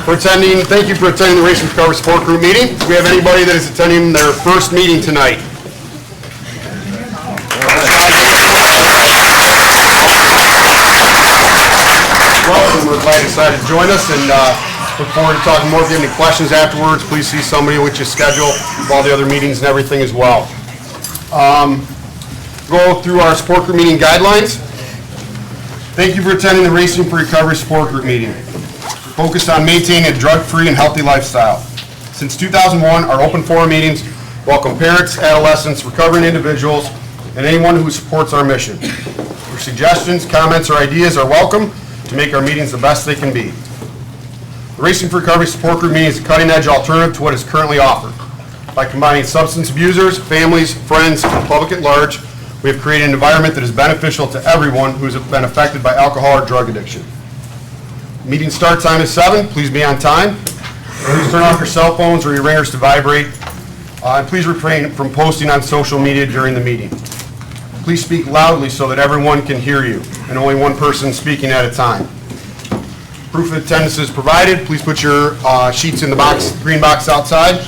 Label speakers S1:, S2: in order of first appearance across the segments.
S1: Thank you for attending the Race and Recovery Support Group meeting. Do we have anybody that is attending their first meeting tonight? Welcome. We're glad you decided to join us and look forward to talking more. If you have any questions afterwards, please see somebody with your schedule of all the other meetings and everything as well. Go through our support group meeting guidelines. Thank you for attending the Racing for Recovery Support Group meeting. Focused on maintaining a drug-free and healthy lifestyle. Since 2001, our open forum meetings welcome parents, adolescents, recovering individuals, and anyone who supports our mission. Your suggestions, comments, or ideas are welcome to make our meetings the best they can be. The Racing for Recovery Support Group meeting is a cutting-edge alternative to what is currently offered. By combining substance abusers, families, friends, and the public at large, we have created an environment that is beneficial to everyone who has been affected by alcohol or drug addiction. Meeting start time is 7. Please be on time. Please turn off your cell phones or your ringers to vibrate. And please refrain from posting on social media during the meeting. Please speak loudly so that everyone can hear you, and only one person speaking at a time. Proof of attendance is provided. Please put your sheets in the box, green box outside.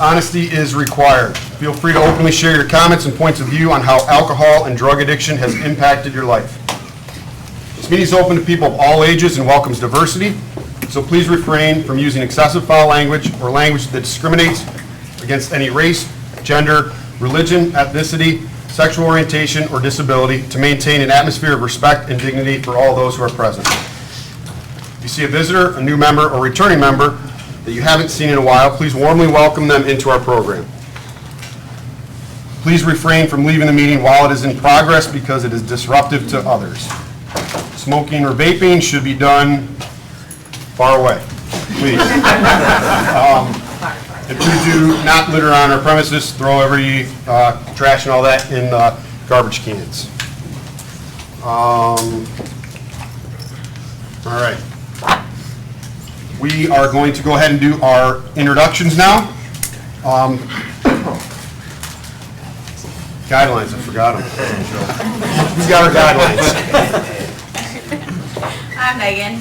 S1: Honesty is required. Feel free to openly share your comments and points of view on how alcohol and drug addiction has impacted your life. This meeting is open to people of all ages and welcomes diversity, so please refrain from using excessive foul language or language that discriminates against any race, gender, religion, ethnicity, sexual orientation, or disability to maintain an atmosphere of respect and dignity for all those who are present. If you see a visitor, a new member, or returning member that you haven't seen in a while, please warmly welcome them into our program. Please refrain from leaving the meeting while it is in progress because it is disruptive to others. Smoking or vaping should be done far away, please. And please do not litter on our premises. Throw every trash and all that in garbage cans. All right. We are going to go ahead and do our introductions now. Guidelines, I forgot them. Who's got our guidelines?
S2: I'm Megan.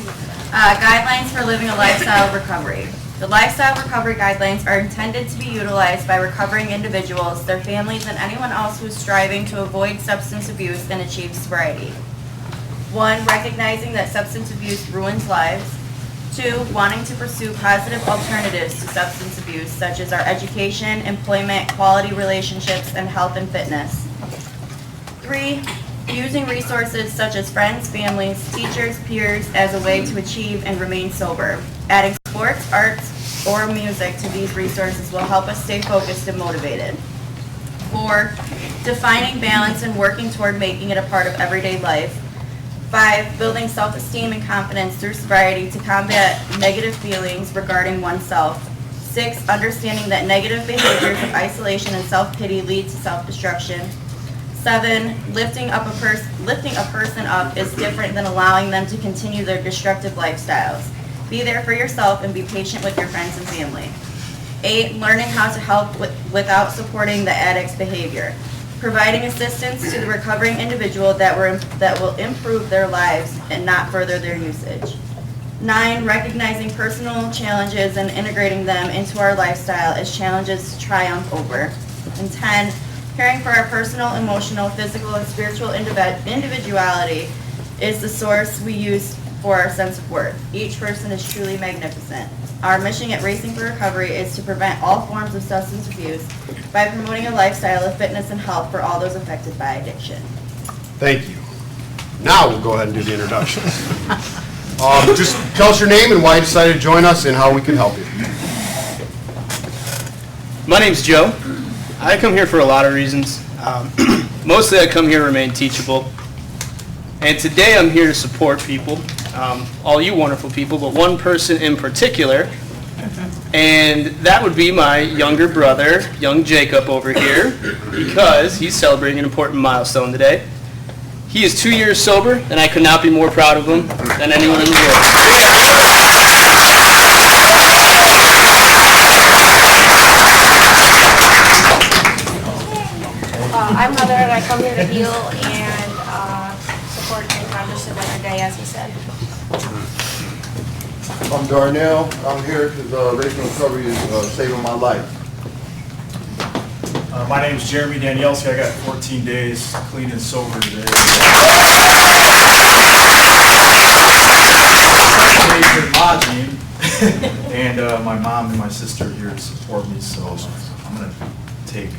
S2: Guidelines for living a lifestyle of recovery. The lifestyle recovery guidelines are intended to be utilized by recovering individuals, their families, and anyone else who is striving to avoid substance abuse and achieve sobriety. 1. Recognizing that substance abuse ruins lives. 2. Wanting to pursue positive alternatives to substance abuse, such as our education, employment, quality relationships, and health and fitness. 3. Using resources such as friends, families, teachers, peers as a way to achieve and remain sober. Adding sports, arts, or music to these resources will help us stay focused and motivated. 4. Defining balance and working toward making it a part of everyday life. 5. Building self-esteem and confidence through sobriety to combat negative feelings regarding oneself. 6. Understanding that negative behaviors of isolation and self-pity lead to self-destruction. 7. Lifting a person up is different than allowing them to continue their destructive lifestyles. Be there for yourself and be patient with your friends and family. 8. Learning how to help without supporting the addict's behavior. Providing assistance to the recovering individual that will improve their lives and not further their usage. 9. Recognizing personal challenges and integrating them into our lifestyle as challenges to triumph over. And 10. Caring for our personal, emotional, physical, and spiritual individuality is the source we use for our sense of worth. Each person is truly magnificent. Our mission at Racing for Recovery is to prevent all forms of substance abuse by promoting a lifestyle of fitness and health for all those affected by addiction.
S1: Thank you. Now we'll go ahead and do the introductions. Just tell us your name and why you decided to join us and how we can help you.
S3: My name's Joe. I come here for a lot of reasons. Mostly I come here to remain teachable. And today I'm here to support people, all you wonderful people, but one person in particular. And that would be my younger brother, young Jacob over here, because he's celebrating an important milestone today. He is 2 years sober, and I could not be more proud of him than anyone in the world.
S4: I'm Heather, and I come here to heal and support and accomplish the better day, as he said.
S5: I'm Darnell. I'm here because Race and Recovery is saving my life.
S6: My name is Jeremy Danielski. I got 14 days clean and sober today. Major lodging, and my mom and my sister are here to support me, so I'm going to take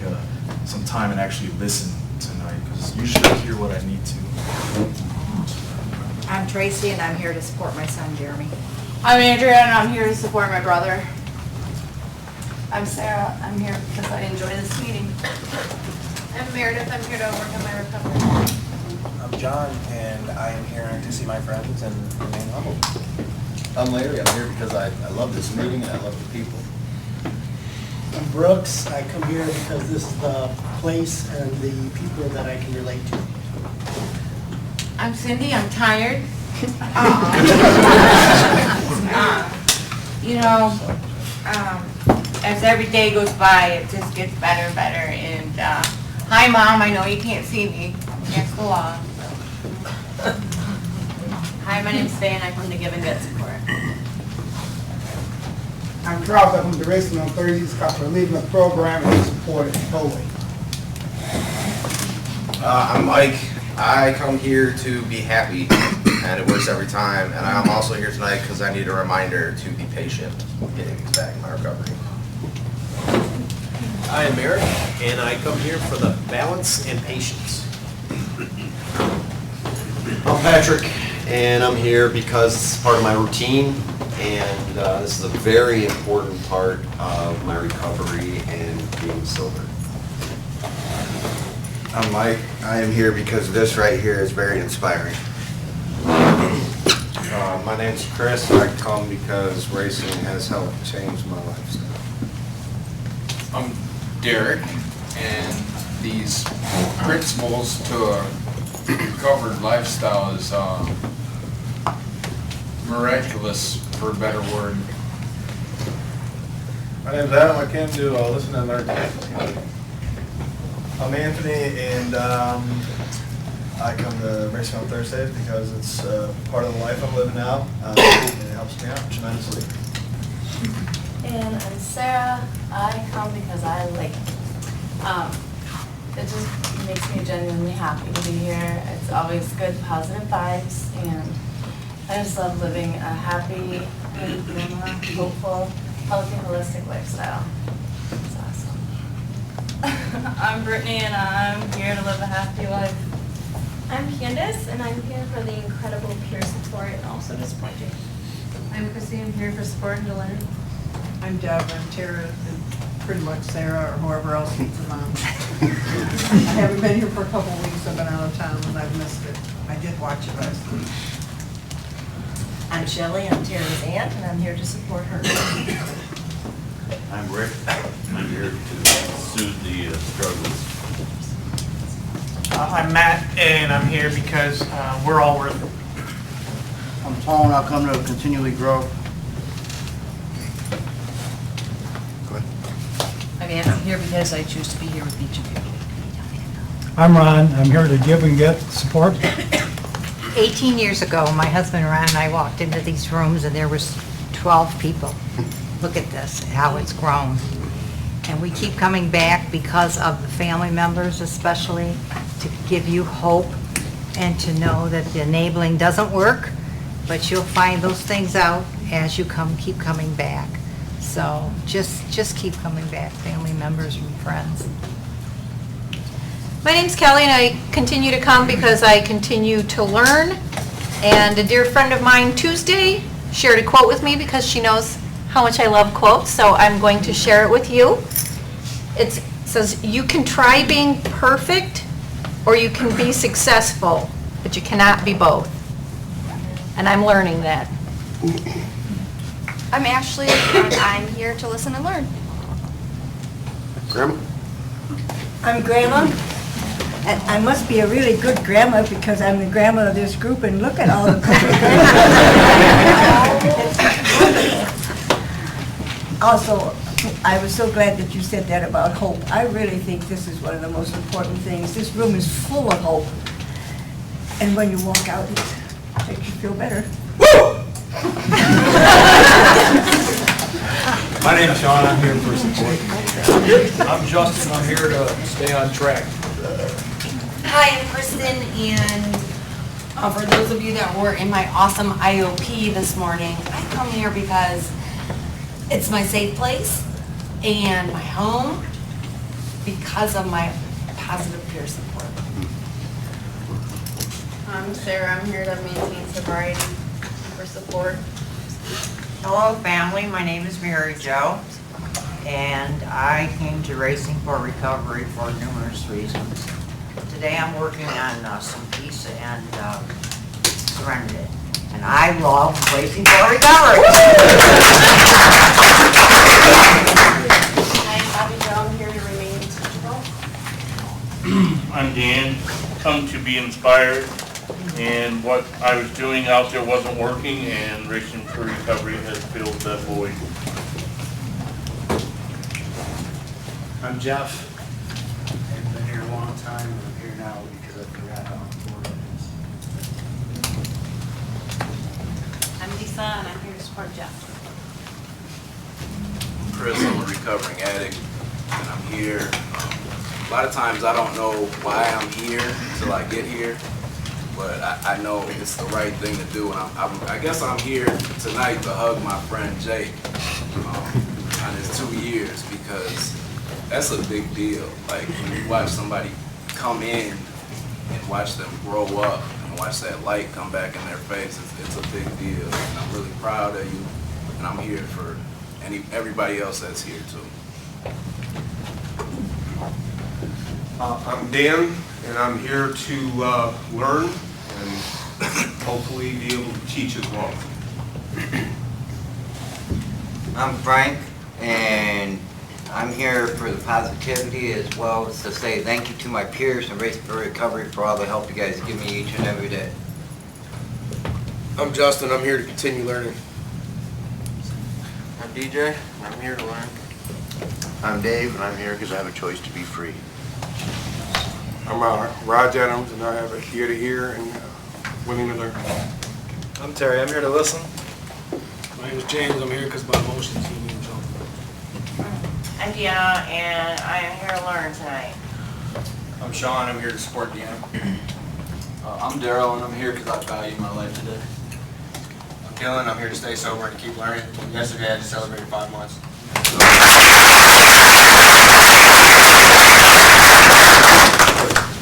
S6: some time and actually listen tonight, because usually I hear what I need to.
S7: I'm Tracy, and I'm here to support my son, Jeremy.
S2: I'm Andrea, and I'm here to support my brother. I'm Sarah. I'm here because I enjoy this meeting.
S4: I'm Meredith. I'm here to work on my recovery.
S8: I'm John, and I am here to see my friends and remain humble.
S9: I'm Larry. I'm here because I love this meeting and I love the people.
S10: I'm Brooks. I come here because this is the place and the people that I can relate to.
S2: I'm Cindy. I'm tired. As every day goes by, it just gets better and better. And hi, Mom. I know you can't see me. I'm against the law. So. Hi, my name's Faye, and I come to give and get support.
S11: I'm Charles. I come to Racing on Thursdays because we're leaving the program and support it totally.
S12: I'm Mike. I come here to be happy, and it works every time. And I'm also here tonight because I need a reminder to be patient getting back in my recovery.
S8: I am Eric, and I come here for the balance and patience.
S9: I'm Patrick, and I'm here because it's part of my routine, and this is a very important part of my recovery and being sober.
S5: I'm Mike. I am here because this right here is very inspiring.
S13: My name's Chris. I come because racing has helped change my lifestyle.
S14: I'm Derek, and these principles to a recovered lifestyle is miraculous, for a better word.
S6: My name's Adam. I came to listen and learn. I'm Anthony, and I come to Racing on Thursdays because it's part of the life I'm living now, and it helps me out tremendously.
S2: And I'm Sarah. I come because I like it. It just makes me genuinely happy to be here. It's always good, positive vibes, and I just love living a happy, normal, hopeful, healthy, holistic lifestyle. It's awesome. I'm Brittany, and I'm here to live a happy life.
S4: I'm Candace, and I'm here for the incredible peer support and also to support you.
S2: I'm Chrissy. I'm here for support and to learn.
S7: I'm Deb. I'm Tara, and pretty much Sarah or whoever else needs a mom. I haven't been here for a couple of weeks. I've been out of town, and I've missed it. I did watch it last week. I'm Shelley. I'm Tara's aunt, and I'm here to support her.
S15: I'm Rick. I'm here to soothe the struggles.
S10: I'm Matt, and I'm here because we're all worth it.
S8: I'm Paul, and I'll come to continually grow.
S7: I'm Ann. I'm here because I choose to be here with each of you.
S11: I'm Ron. I'm here to give and get support.
S7: 18 years ago, my husband Ron and I walked into these rooms, and there was 12 people. Look at this, how it's grown. And we keep coming back because of the family members especially, to give you hope and to know that the enabling doesn't work, but you'll find those things out as you keep coming back. So just keep coming back, family members and friends.
S16: My name's Kelly, and I continue to come because I continue to learn. And a dear friend of mine, Tuesday, shared a quote with me because she knows how much I love quotes, so I'm going to share it with you. It says, "You can try being perfect, or you can be successful, but you cannot be both." And I'm learning that.
S4: I'm Ashley, and I'm here to listen and learn.
S1: Grandma?
S17: I'm Grandma, and I must be a really good grandma because I'm the grandma of this group, and look at all the Also, I was so glad that you said that about hope. I really think this is one of the most important things. This room is full of hope. And when you walk out, it makes you feel better.
S18: My name's Sean, I'm here for support. I'm Justin, I'm here to stay on track.
S19: Hi, I'm Kristen, and for those of you that were in my awesome IOP this morning, I come here because it's my safe place and my home because of my positive peer support.
S2: I'm Sarah, I'm here to maintain sobriety for support.
S7: Hello, family. My name is Mary Jo, and I came to Racing for Recovery for numerous reasons. Today, I'm working on some peace and serenity, and I love Racing for Recovery.
S19: I'm Bobby Jo, I'm here to remain teachable.
S15: I'm Dan, come to be inspired, and what I was doing out there wasn't working, and Racing for Recovery has filled that void.
S8: I'm Jeff. I've been here a long time, and I'm here now because I forgot how important it is.
S19: I'm Lisa, and I'm here to support Jeff.
S12: Chris, I'm a recovering addict, and I'm here. A lot of times I don't know why I'm here until I get here, but I know it's the right thing to do. And I guess I'm here tonight to hug my friend Jake on his 2 years, because that's a big deal. Like, when you watch somebody come in and watch them grow up and watch that light come back in their face, it's a big deal. And I'm really proud of you, and I'm here for everybody else that's here too.
S13: I'm Dan, and I'm here to learn and hopefully be able to teach as well.
S20: I'm Frank, and I'm here for the positivity as well as to say thank you to my peers and Racing for Recovery for all the help you guys give me each and every day.
S5: I'm Justin, I'm here to continue learning.
S21: I'm DJ, and I'm here to learn. I'm Dave, and I'm here because I have a choice to be free.
S5: I'm Raj Adams, and I have a ear to hear and willing to learn.
S18: I'm Terry, I'm here to listen. My name is James, I'm here because my emotions keep me in trouble.
S19: I'm Deanna, and I am here to learn tonight.
S18: I'm Sean, I'm here to support Deanna. I'm Daryl, and I'm here because I value my life today.
S8: I'm Dylan, I'm here to stay sober and keep learning. Yesterday I just celebrated 5 months.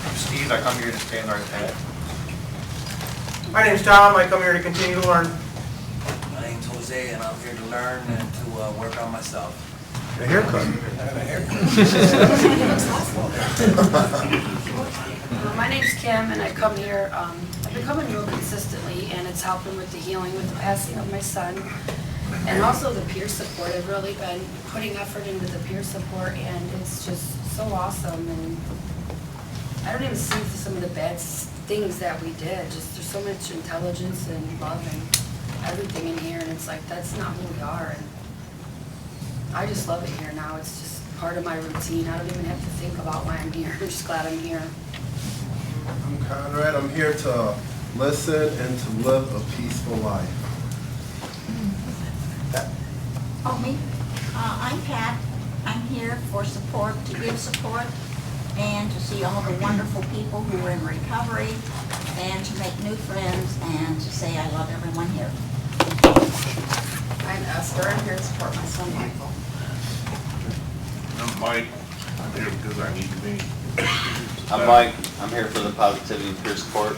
S8: I'm Steve, I come here to stay and learn tonight.
S21: My name's Tom, I come here to continue to learn.
S8: My name's Jose, and I'm here to learn and to work on myself.
S5: A haircut.
S8: I have a haircut.
S22: My name's Kim, and I come here, I've been coming real consistently, and it's helping with the healing with the passing of my son, and also the peer support. I've really been putting effort into the peer support, and it's just so awesome, and I don't even see some of the bad things that we did. Just there's so much intelligence and love and everything in here, and it's like, that's not who we are, and I just love it here now. It's just part of my routine. I don't even have to think about why I'm here. I'm just glad I'm here.
S5: I'm Conrad, I'm here to listen and to live a peaceful life.
S23: Oh, me? I'm Pat. I'm here for support, to give support, and to see all the wonderful people who are in recovery, and to make new friends, and to say I love everyone here.
S22: I'm Esther. I'm here to support my son, Michael.
S15: I'm Mike, I'm here because I need to be.
S24: I'm Mike, I'm here for the positivity and peer support.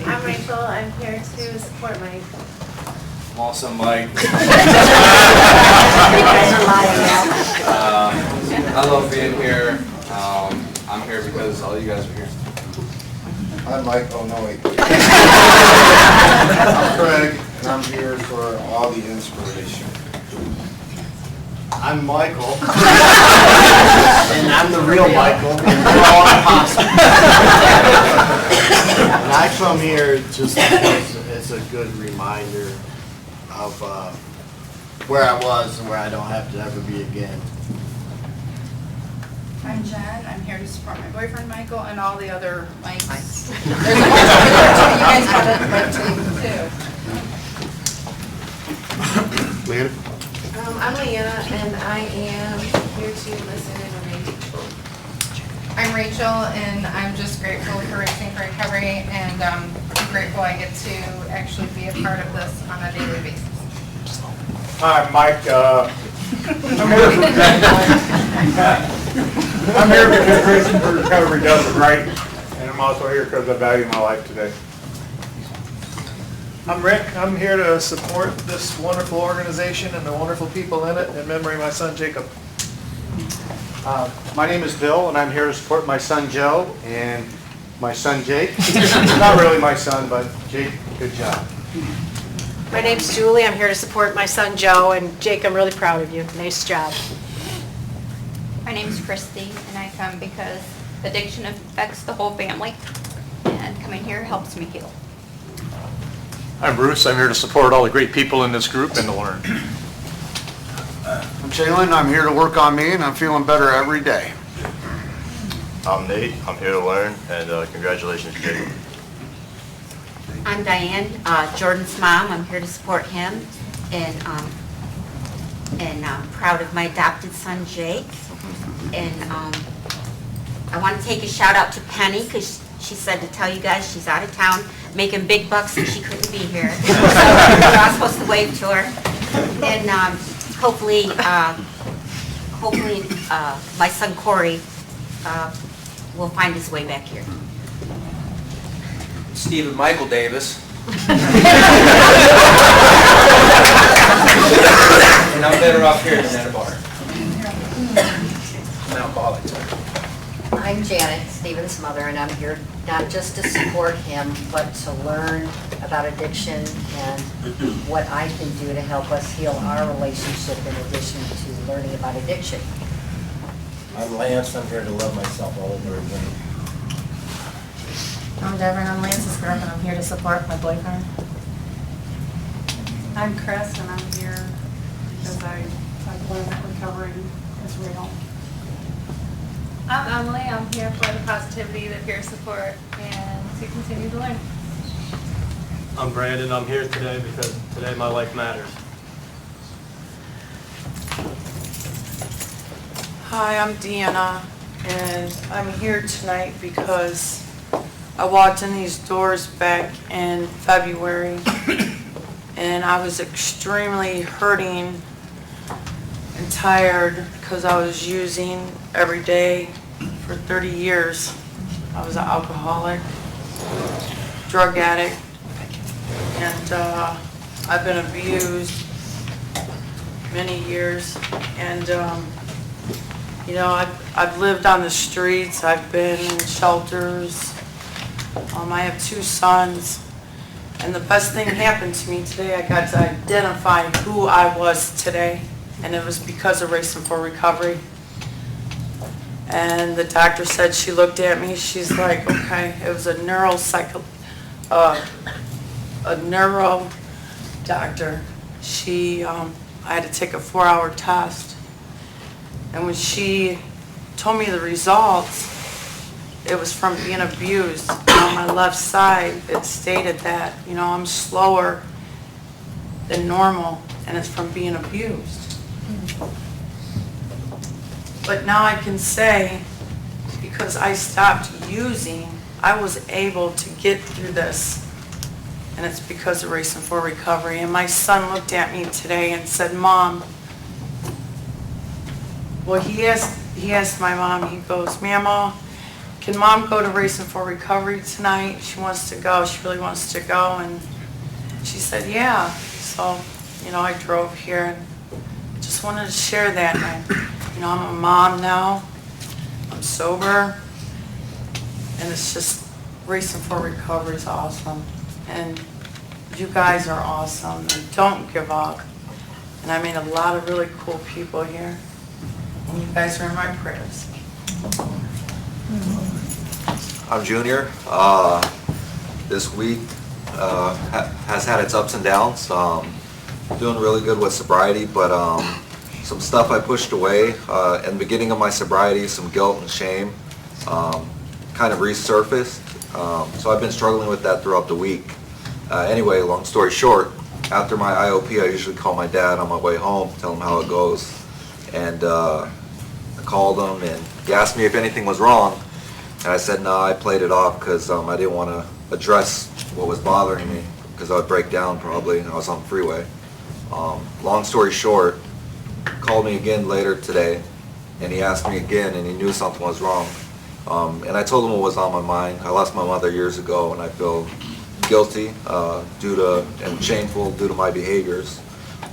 S4: I'm Rachel, I'm here to support Mike.
S18: I'm also Mike.
S21: I love being here. I'm here because all you guys are here.
S5: I'm Mike, oh no wait. I'm Craig, and I'm here for all the inspiration.
S21: I'm Michael. And I'm the real Michael. And we're all imposters. And I come here just because it's a good reminder of where I was and where I don't have to ever be again.
S22: I'm Jen. I'm here to support my boyfriend, Michael, and all the other Mikes.
S19: There's a bunch of you guys got a red team too.
S1: Leanna?
S3: I'm Leanna, and I am here to listen and remain teachable.
S6: I'm Rachel, and I'm just grateful for Racing for Recovery, and I'm grateful I get to actually be a part of this on a daily basis.
S8: Hi, I'm Mike. I'm here because Racing for Recovery does it right, and I'm also here because I value my life today.
S9: I'm Rick. I'm here to support this wonderful organization and the wonderful people in it in memory of my son Jacob.
S8: My name is Bill, and I'm here to support my son Joe and my son Jake. Not really my son, but Jake, good job.
S14: My name's Julie. I'm here to support my son Joe, and Jake, I'm really proud of you. Nice job.
S25: My name's Christy, and I come because addiction affects the whole family, and coming here helps me heal.
S26: I'm Bruce. I'm here to support all the great people in this group and to learn.
S21: I'm Jalen. I'm here to work on me, and I'm feeling better every day.
S24: I'm Nate. I'm here to learn, and congratulations, Jake.
S27: I'm Diane, Jordan's mom. I'm here to support him, and I'm proud of my adopted son Jake. And I want to take a shout out to Penny because she said to tell you guys she's out of town making big bucks and she couldn't be here. So we're all supposed to wave to her. And hopefully my son Corey will find his way back here.
S18: Stephen Michael Davis. And I'm better off here than at a bar. Mount Bollington.
S28: I'm Janet, Stephen's mother, and I'm here not just to support him, but to learn about addiction and what I can do to help us heal our relationship in addition to learning about addiction.
S21: I'm Lance. I'm here to love myself all over again.
S3: I'm Devin. I'm Lance's girlfriend. I'm here to support my boyfriend.
S29: I'm Chris, and I'm here because I learned that recovery is real.
S4: I'm Emily. I'm here for the positivity, the peer support, and to continue to learn.
S30: I'm Brandon. I'm here today because today my life matters.
S31: Hi, I'm Deanna, and I'm here tonight because I walked in these doors back in February, and I was extremely hurting and tired because I was using every day for 30 years. I was an alcoholic, drug addict, and I've been abused many years. And you know, I've lived on the streets. I've been in shelters. I have 2 sons. And the best thing happened to me today, I got to identify who I was today. And it was because of Racing for Recovery. And the doctor said, she looked at me, she's like, okay, it was a neuro doctor. I had to take a 4-hour test. And when she told me the results, it was from being abused. On my left side, it stated that, you know, I'm slower than normal, and it's from being abused. But now I can say, because I stopped using, I was able to get through this. And it's because of Racing for Recovery. And my son looked at me today and said, Mom, well, he asked my mom, he goes, Mama, can Mom go to Racing for Recovery tonight? She wants to go, she really wants to go. And she said, yeah. So, you know, I drove here and just wanted to share that. You know, I'm a mom now, I'm sober, and it's just, Racing for Recovery is awesome. And you guys are awesome, and don't give up. And I meet a lot of really cool people here, and you guys are in my prayers.
S32: I'm Junior. This week has had its ups and downs. Doing really good with sobriety, but some stuff I pushed away in the beginning of my sobriety, some guilt and shame kind of resurfaced. So I've been struggling with that throughout the week. Anyway, long story short, after my IOP, I usually call my dad on my way home, tell him how it goes. And I called him, and he asked me if anything was wrong. And I said, no, I played it off because I didn't want to address what was bothering me, because I would break down probably, and I was on the freeway. Long story short, called me again later today, and he asked me again, and he knew something was wrong. And I told him what was on my mind. I lost my mother years ago, and I feel guilty and shameful due to my behaviors.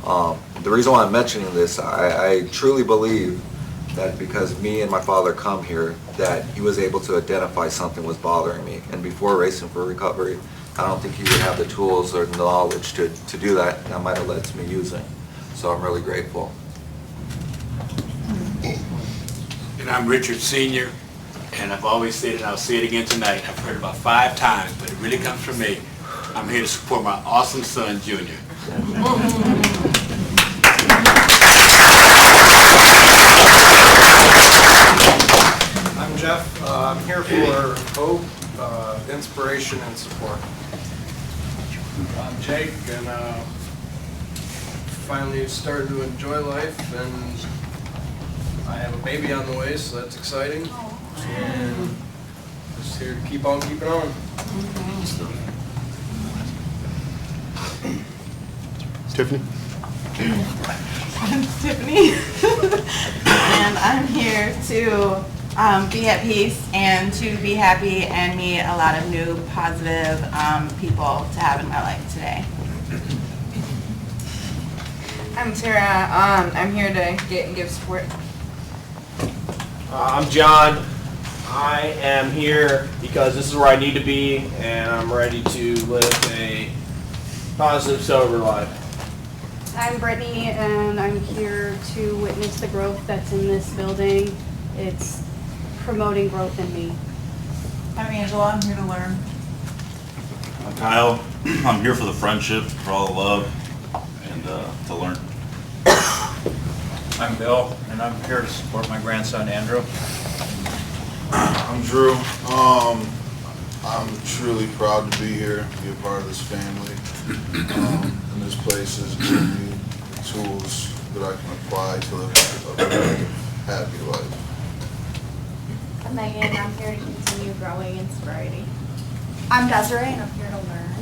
S32: The reason why I'm mentioning this, I truly believe that because me and my father come here, that he was able to identify something was bothering me. And before Racing for Recovery, I don't think he would have the tools or the knowledge to do that. That might have led to me using. So I'm really grateful.
S2: And I'm Richard Sr., and I've always said it, and I'll say it again tonight. I've heard it about 5 times, but it really comes from me. I'm here to support my awesome son, Junior.
S5: I'm Jeff. I'm here for hope, inspiration, and support. I'm Jake, and finally started to enjoy life, and I have a baby on the way, so that's exciting. And just here to keep on keeping on.
S1: Tiffany?
S7: I'm Tiffany, and I'm here to be at peace and to be happy and meet a lot of new positive people to have in my life today.
S6: I'm Tara. I'm here to give support.
S10: I'm John. I am here because this is where I need to be, and I'm ready to live a positive, sober life.
S11: I'm Brittany, and I'm here to witness the growth that's in this building. It's promoting growth in me.
S31: I'm Angela. I'm here to learn.
S12: I'm Kyle. I'm here for the friendship, for all the love, and to learn.
S13: I'm Bill, and I'm here to support my grandson, Andrew.
S15: I'm Drew. I'm truly proud to be here, be a part of this family. And this place has given me the tools that I can apply to live a productive, happy life.
S4: I'm Megan, I'm here to continue growing in sobriety.
S16: I'm Desiree, and I'm here to learn.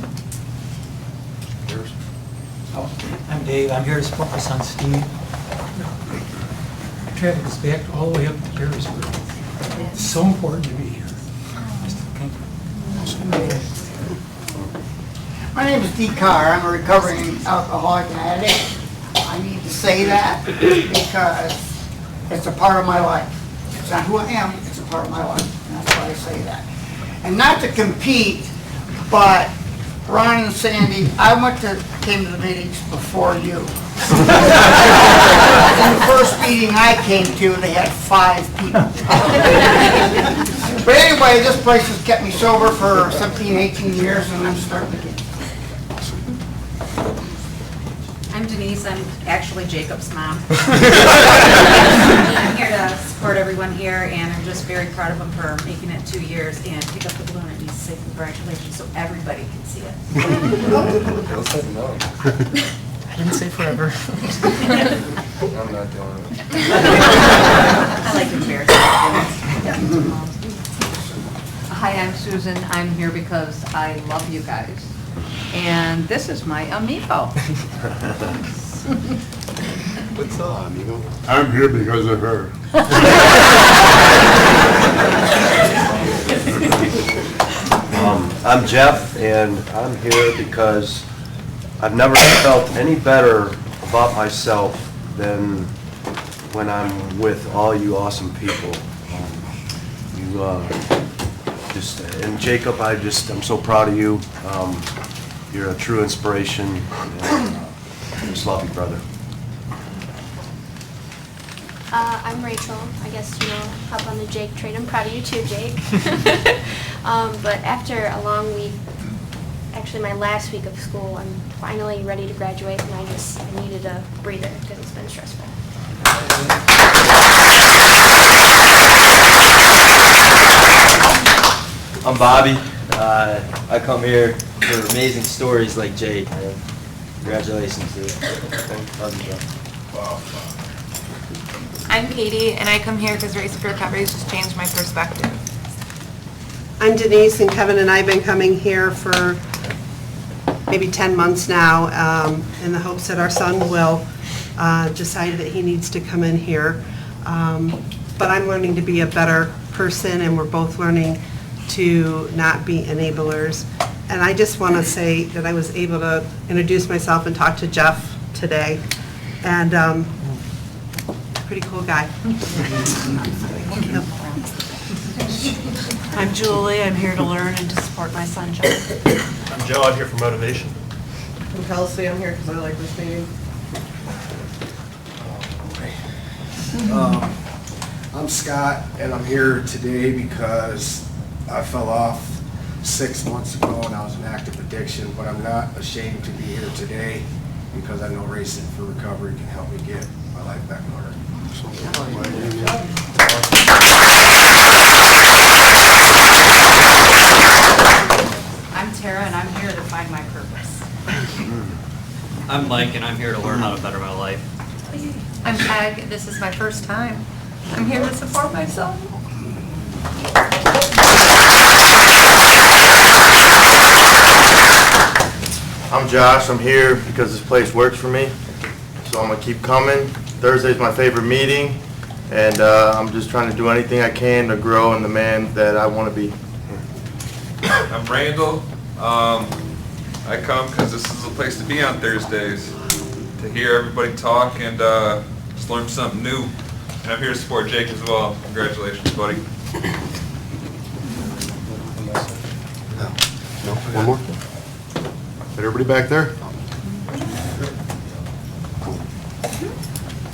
S17: I'm Dave. I'm here to support my son Steve. Traffic is backed all the way up to Harrisburg. It's so important to be here.
S20: My name is Dee Carr. I'm a recovering alcoholic and addict. I need to say that because it's a part of my life. It's not who I am, it's a part of my life. And that's why I say that. And not to compete, but Ron and Sandy, I came to the meetings before you. In the first meeting I came to, they had 5 people. But anyway, this place has kept me sober for 17, 18 years, and I'm starting again.
S23: I'm Denise. I'm actually Jacob's mom. I'm here to support everyone here, and I'm just very proud of them for making it 2 years and pick up the balloon and say congratulations so everybody can see it.
S17: I didn't say forever.
S15: I'm not doing it.
S23: I like embarrassing.
S33: Hi, I'm Susan. I'm here because I love you guys. And this is my amigo.
S15: What's up, amigo?
S34: I'm here because of her.
S35: I'm Jeff, and I'm here because I've never felt any better about myself than when I'm with all you awesome people. And Jacob, I'm so proud of you. You're a true inspiration, and I just love you, brother.
S36: I'm Rachel. I guess you'll hop on the Jake train. I'm proud of you too, Jake. But after a long week, actually my last week of school, I'm finally ready to graduate, and I needed a breather because it's been stressful.
S37: I'm Bobby. I come here for amazing stories like Jake.
S35: Congratulations, dude.
S7: I'm Katie, and I come here because Racing for Recovery has just changed my perspective.
S3: I'm Denise, and Kevin and I have been coming here for maybe 10 months now in the hopes that our son will decide that he needs to come in here. But I'm learning to be a better person, and we're both learning to not be enablers. And I just want to say that I was able to introduce myself and talk to Jeff today. And pretty cool guy.
S33: I'm Julie. I'm here to learn and to support my son, John.
S8: I'm Joe. I'm here for motivation.
S3: I'm Kelsey. I'm here because I like this meeting.
S9: I'm Scott, and I'm here today because I fell off 6 months ago and I was in active addiction, but I'm not ashamed to be here today because I know Racing for Recovery can help me get my life back in order.
S23: I'm Tara, and I'm here to find my purpose.
S13: I'm Mike, and I'm here to learn how to better my life.
S23: I'm Peg. This is my first time. I'm here to support my son.
S14: I'm Josh. I'm here because this place works for me, so I'm gonna keep coming. Thursday's my favorite meeting, and I'm just trying to do anything I can to grow in the man that I want to be.
S18: I'm Randall. I come because this is a place to be on Thursdays, to hear everybody talk and just learn something new. And I'm here to support Jake as well. Congratulations, buddy.
S1: No, one more? Got everybody back there?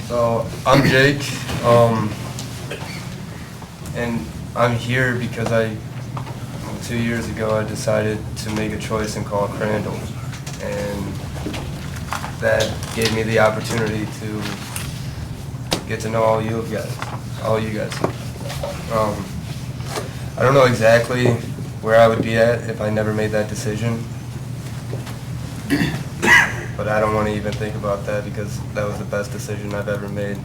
S19: So, I'm Jake, and I'm here because 2 years ago I decided to make a choice and call Crandall, and that gave me the opportunity to get to know all you guys. I don't know exactly where I would be at if I never made that decision, but I don't want to even think about that because that was the best decision I've ever made.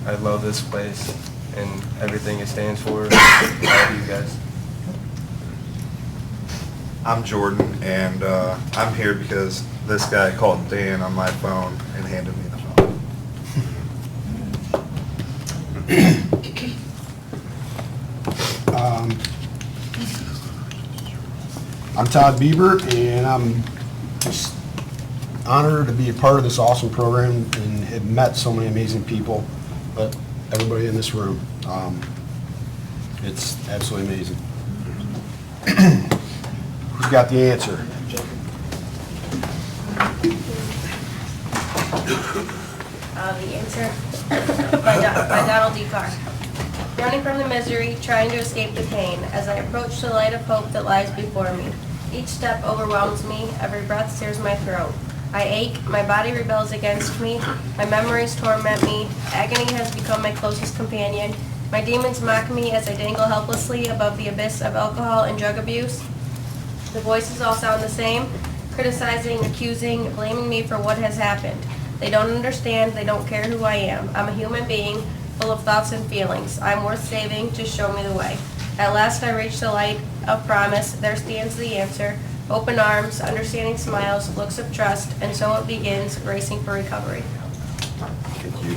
S19: I love this place and everything it stands for. I love you guys.
S21: I'm Jordan, and I'm here because this guy called Dan on my phone and handed me the phone.
S1: I'm Todd Bieber, and I'm just honored to be a part of this awesome program and have met so many amazing people, but everybody in this room. It's absolutely amazing. Who's got the answer?
S4: The answer by Donald D. Carr. Running from the misery, trying to escape the pain, as I approach the light of hope that lies before me. Each step overwhelms me, every breath sears my throat. I ache, my body rebels against me, my memories torment me, agony has become my closest companion. My demons mock me as I dangle helplessly above the abyss of alcohol and drug abuse. The voices all sound the same, criticizing, accusing, blaming me for what has happened. They don't understand, they don't care who I am. I'm a human being, full of thoughts and feelings. I'm worth saving, just show me the way. At last I reach the light of promise, there stands the answer. Open arms, understanding smiles, looks of trust, and so it begins, Racing for Recovery.
S1: Thank you.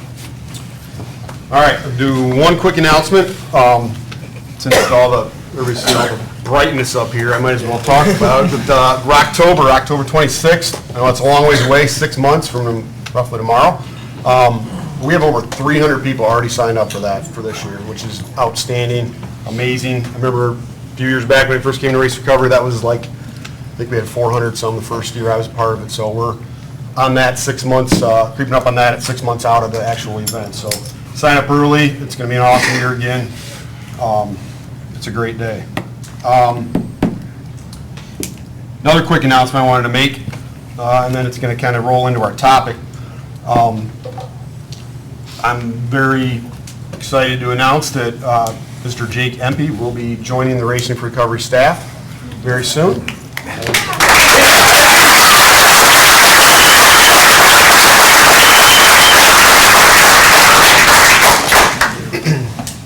S1: All right, I'll do one quick announcement. Since everybody's seeing all the brightness up here, I might as well talk about it. But October 26th, I know it's a long ways away, 6 months from roughly tomorrow. We have over 300 people already signed up for that for this year, which is outstanding, amazing. I remember a few years back when I first came to Race Recovery, that was like, I think we had 400 some the first year I was a part of it. So we're on that 6 months, creeping up on that at 6 months out of the actual event. So sign up early. It's going to be an awesome year again. It's a great day. Another quick announcement I wanted to make, and then it's going to kind of roll into our topic. I'm very excited to announce that Mr. Jake Empey will be joining the Racing for Recovery staff very soon.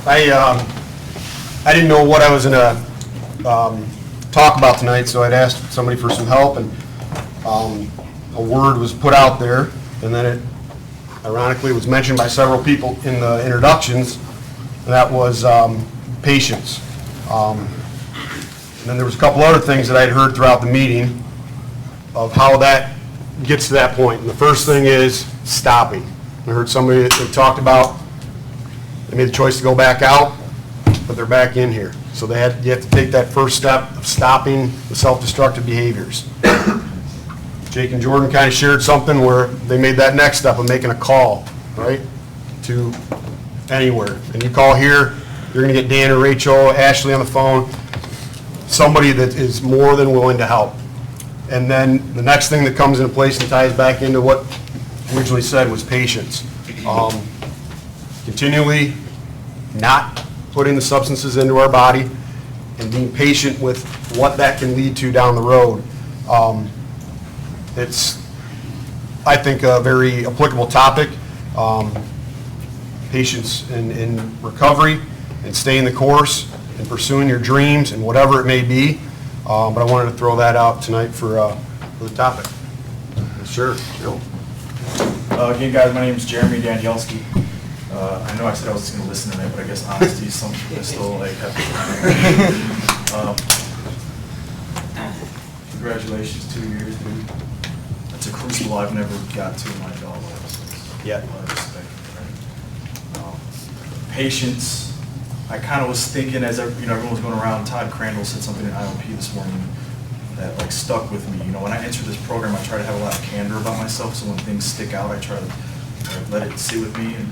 S1: I didn't know what I was gonna talk about tonight, so I'd asked somebody for some help, and a word was put out there, and then it ironically was mentioned by several people in the introductions, and that was patience. And then there was a couple other things that I'd heard throughout the meeting of how that gets to that point. And the first thing is stopping. I heard somebody that talked about, they made the choice to go back out, but they're back in here. So you have to take that first step of stopping the self-destructive behaviors. Jake and Jordan kind of shared something where they made that next step of making a call, right, to anywhere. And you call here, you're going to get Dan or Rachel, Ashley on the phone, somebody that is more than willing to help. And then the next thing that comes into place and ties back into what originally said was patience. Continually not putting the substances into our body and being patient with what that can lead to down the road. It's, I think, a very applicable topic. Patience in recovery and staying the course and pursuing your dreams and whatever it may be. But I wanted to throw that out tonight for the topic. Sure, Joe.
S2: Again, guys, my name is Jeremy Danielski. I know I said I was just going to listen tonight, but I guess honesty is something I still like have to Congratulations, 2 years, dude. It's a crucible I've never got to in my adult life.
S1: Yeah.
S2: A lot of respect, right? Patience. I kind of was thinking as everyone was going around, Todd Crandall said something in IOP this morning that like stuck with me. When I enter this program, I try to have a lot of candor about myself, so when things stick out, I try to let it sit with me and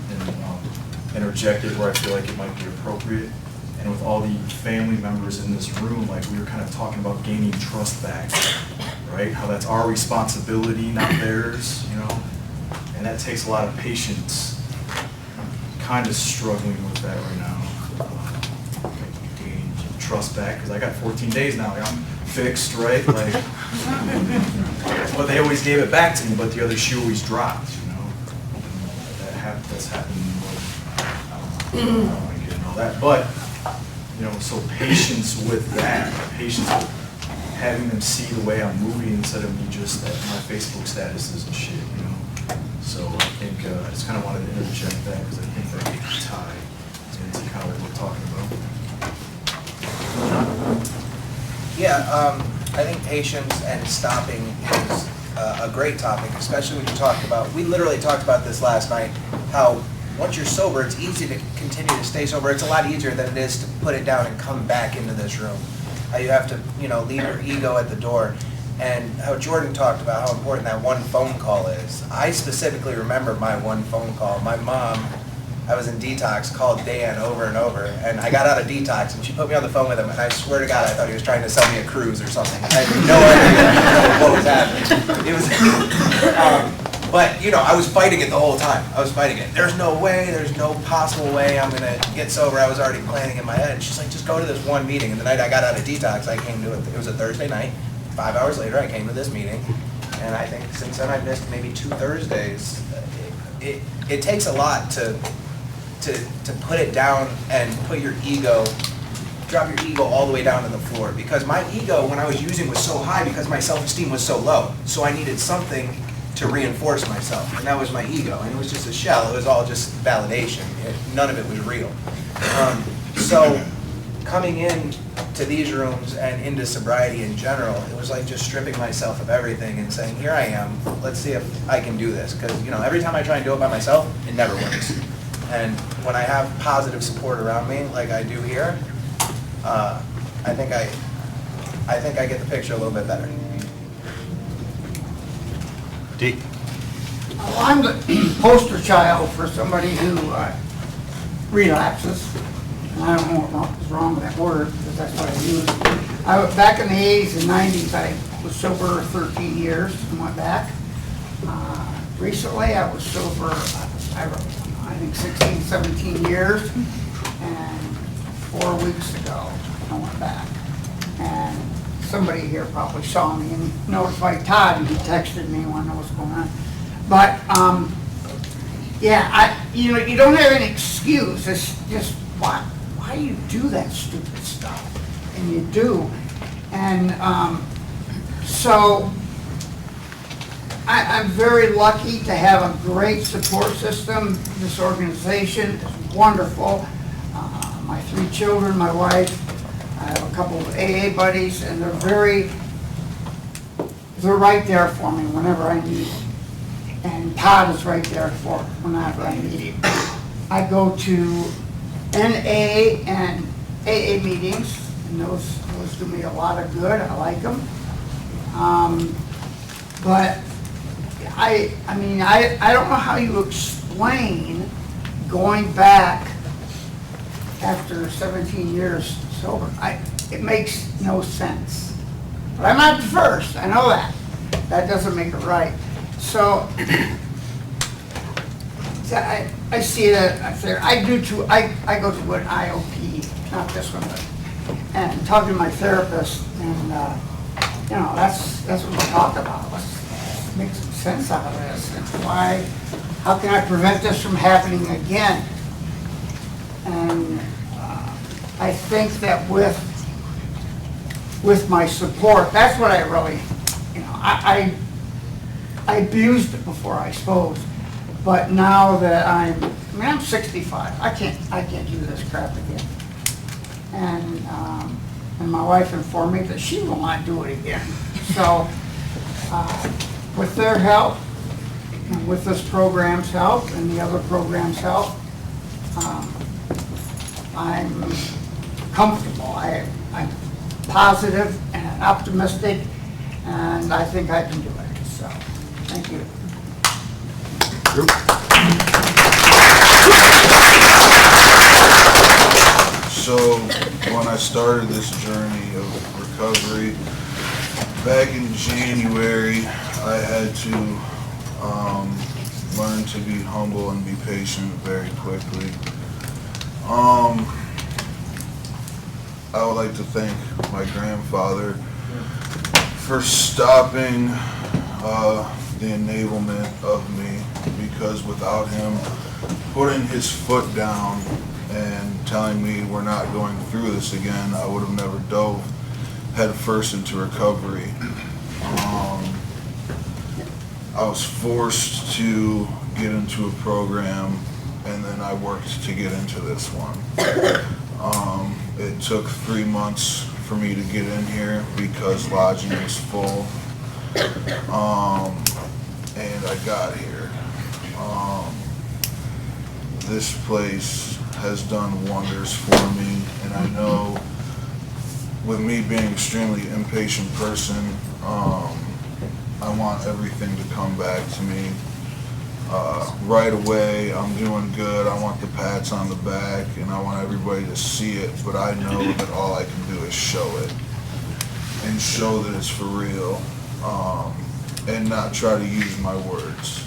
S2: interject it where I feel like it might be appropriate. And with all the family members in this room, like we were kind of talking about gaining trust back, right? How that's our responsibility, not theirs, and that takes a lot of patience. I'm kind of struggling with that right now. Gaining trust back, because I got 14 days now. I'm fixed, right? Like, but they always gave it back to me, but the other shoe always dropped, That's happened. I don't want to get into all that, but so patience with that, patience with having them see the way I'm moving instead of me just at my Facebook statuses and shit, So I think I just kind of wanted to interject that because I think that could tie into kind of what we're talking about.
S5: Yeah, I think patience and stopping is a great topic, especially when you talked about, we literally talked about this last night, how once you're sober, it's easy to continue to stay sober. It's a lot easier than it is to put it down and come back into this room. How you have to, leave your ego at the door. And how Jordan talked about how important that one phone call is. I specifically remember my one phone call. My mom, I was in detox, called Dan over and over, and I got out of detox, and she put me on the phone with him, and I swear to God, I thought he was trying to sell me a cruise or something. I had no idea what was happening. It was, but, I was fighting it the whole time. I was fighting it. There's no way, there's no possible way I'm going to get sober. I was already planning in my head. And she's like, just go to this one meeting. And the night I got out of detox, I came to it. It was a Thursday night. 5 hours later, I came to this meeting. And I think since then, I've missed maybe 2 Thursdays. It takes a lot to put it down and put your ego, drop your ego all the way down to the floor. Because my ego, when I was using, was so high because my self-esteem was so low. So I needed something to reinforce myself, and that was my ego. And it was just a shell. It was all just validation. None of it was real. So coming in to these rooms and into sobriety in general, it was like just stripping myself of everything and saying, here I am, let's see if I can do this. Because every time I try and do it by myself, it never works. And when I have positive support around me, like I do here, I think I get the picture a little bit better.
S1: D.
S20: I'm the poster child for somebody who relapses. I don't know what is wrong with that word, because that's what I use. Back in the 80s and 90s, I was sober 13 years and went back. Recently, I was sober, I think 16, 17 years, and 4 weeks ago, I went back. And somebody here probably saw me and notified Todd, and he texted me when I was going on. But, yeah, you don't have any excuse. It's just why do you do that stupid stuff? And you do. And so I'm very lucky to have a great support system. This organization is wonderful. My 3 children, my wife, I have a couple of AA buddies, and they're right there for me whenever I need them. And Todd is right there for whenever I need him. I go to NA and AA meetings, and those do me a lot of good. I like them. But I mean, I don't know how you explain going back after 17 years sober. It makes no sense. But I'm not the first, I know that. That doesn't make it right. So, I see that, I do too, I go to an IOP, not this one, but, and talk to my therapist, and, you know, that's what we talk about. Let's make some sense out of this, and how can I prevent this from happening again? And I think that with my support, that's what I really, you know, I abused it before, I suppose, but now that I'm 65, I can't do this crap again. And my wife informed me that she will not do it again. So, with their help, and with this program's help, and the other program's help, I'm comfortable. I'm positive and optimistic, and I think I can do it. So, thank you.
S15: So, when I started this journey of recovery, back in January, I had to learn to be humble and be patient very quickly. I would like to thank my grandfather for stopping the enablement of me, because without him putting his foot down and telling me we're not going through this again, I would have never dove headfirst into recovery. I was forced to get into a program, and then I worked to get into this one. It took 3 months for me to get in here because lodging was full, and I got here. This place has done wonders for me, and I know with me being an extremely impatient person, I want everything to come back to me right away. I'm doing good. I want the pats on the back, and I want everybody to see it, but I know that all I can do is show it and show that it's for real, and not try to use my words.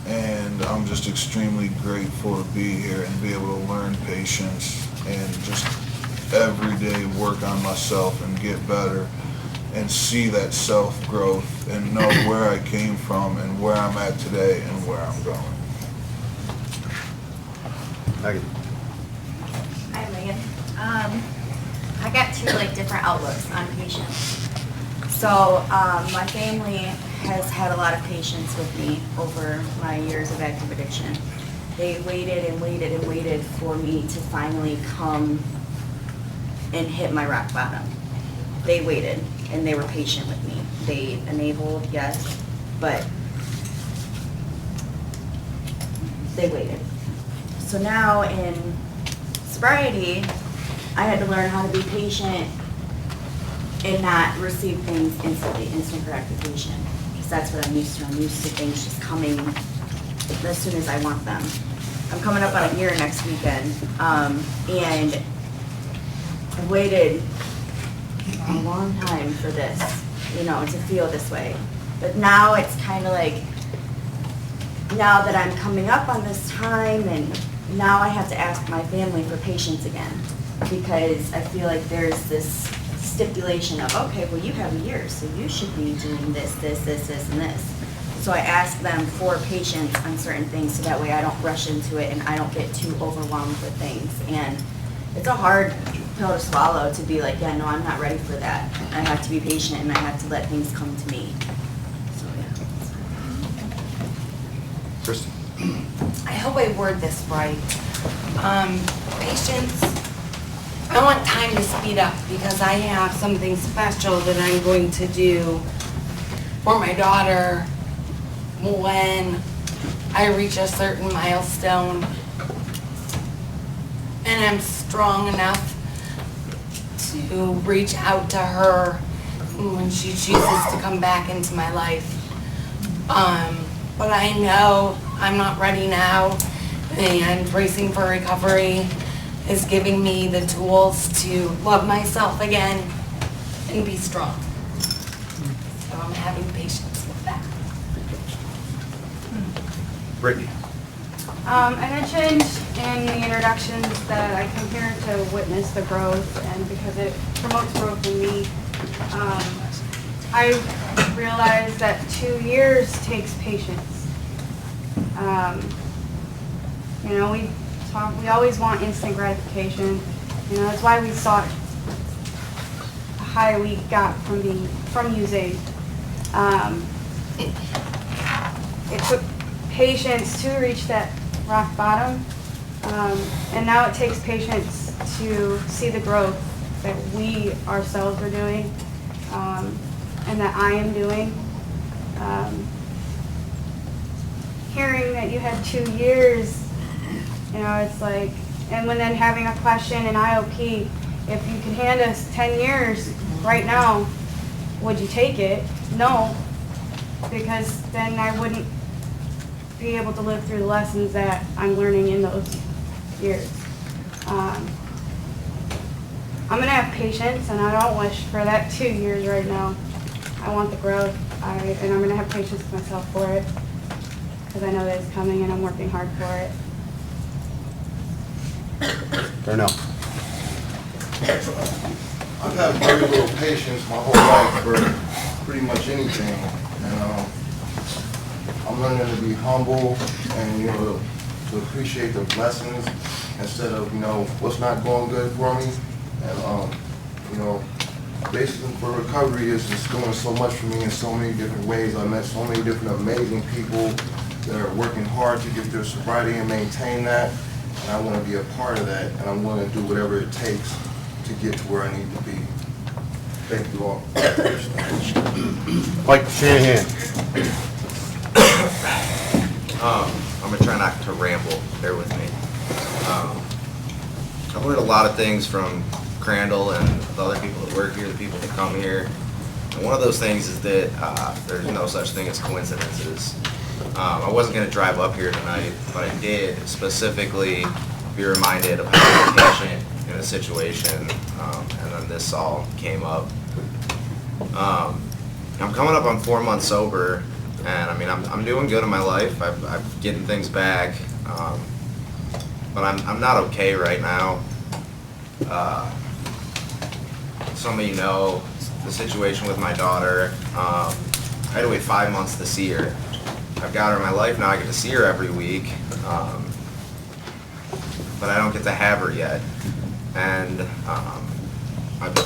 S15: And I'm just extremely grateful to be here and be able to learn patience and just every day work on myself and get better and see that self-growth and know where I came from and where I'm at today and where I'm going.
S21: Megan.
S6: Hi, Megan. I got 2 different outlooks on patience. So my family has had a lot of patience with me over my years of active addiction. They waited and waited and waited for me to finally come and hit my rock bottom. They waited and they were patient with me. They enabled, yes, but they waited. So now in sobriety, I had to learn how to be patient and not receive things instantly, instant gratification. Because that's what I'm used to. I'm used to things just coming as soon as I want them. I'm coming up on a year next weekend, and I waited a long time for this, to feel this way. But now it's kind of like, now that I'm coming up on this time, and now I have to ask my family for patience again, because I feel like there's this stipulation of, okay, well, you have a year, so you should be doing this, this, this, this, and this. So I ask them for patience on certain things so that way I don't rush into it and I don't get too overwhelmed with things. And it's a hard pill to swallow to be like, yeah, no, I'm not ready for that. I have to be patient and I have to let things come to me. So, yeah.
S1: Kristen?
S10: I hope I word this right. Patience, I want time to speed up because I have something special that I'm going to do for my daughter when I reach a certain milestone. And I'm strong enough to reach out to her when she chooses to come back into my life. But I know I'm not ready now, and Racing for Recovery is giving me the tools to love myself again and be strong. So I'm having patience with that.
S1: Brittany?
S11: I mentioned in the introductions that I come here to witness the growth, and because it promotes growth in me, I realized that 2 years takes patience. You know, we always want instant gratification. You know, that's why we sought the high we got from using. It took patience to reach that rock bottom, and now it takes patience to see the growth that we ourselves are doing, and that I am doing. Hearing that you had 2 years, you know, it's like, and when then having a question in IOP, if you could hand us 10 years right now, would you take it? No, because then I wouldn't be able to live through the lessons that I'm learning in those years. I'm gonna have patience, and I don't wish for that 2 years right now. I want the growth, and I'm gonna have patience with myself for it, because I know that it's coming and I'm working hard for it.
S1: Darnell?
S14: I've had very little patience my whole life for pretty much anything, and I'm learning to be humble and, you know, to appreciate the blessings instead of, you know, what's not going good for me. And, you know, basically for recovery is just doing so much for me in so many different ways. I met so many different amazing people that are working hard to get their sobriety and maintain that. And I want to be a part of that, and I'm willing to do whatever it takes to get to where I need to be. Thank you all.
S1: Mike Shanahan.
S12: I'm going to try not to ramble. Bear with me. I've learned a lot of things from Crandall and the other people that work here, the people that come here. And one of those things is that there's no such thing as coincidences. I wasn't going to drive up here tonight, but I did specifically be reminded of having a patient in a situation, and then this all came up. I'm coming up on 4 months sober, and I mean, I'm doing good in my life. I'm getting things back, but I'm not okay right now. Some of you know the situation with my daughter. I had to wait 5 months to see her. I've got her in my life now. I get to see her every week, but I don't get to have her yet. And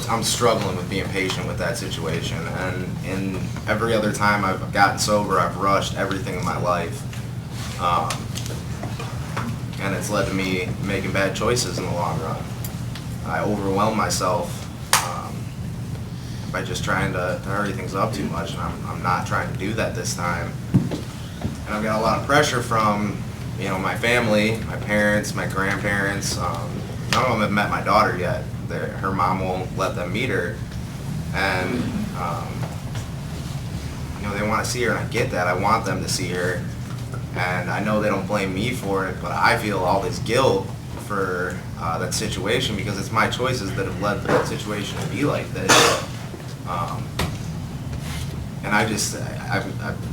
S12: I'm struggling with being patient with that situation. And in every other time I've gotten sober, I've rushed everything in my life. And it's led to me making bad choices in the long run. I overwhelm myself by just trying to hurry things up too much, and I'm not trying to do that this time. And I've got a lot of pressure from, you know, my family, my parents, my grandparents. None of them have met my daughter yet. Her mom won't let them meet her, and you know, they want to see her, and I get that. I want them to see her, and I know they don't blame me for it, but I feel all this guilt for that situation because it's my choices that have led that situation to be like this. And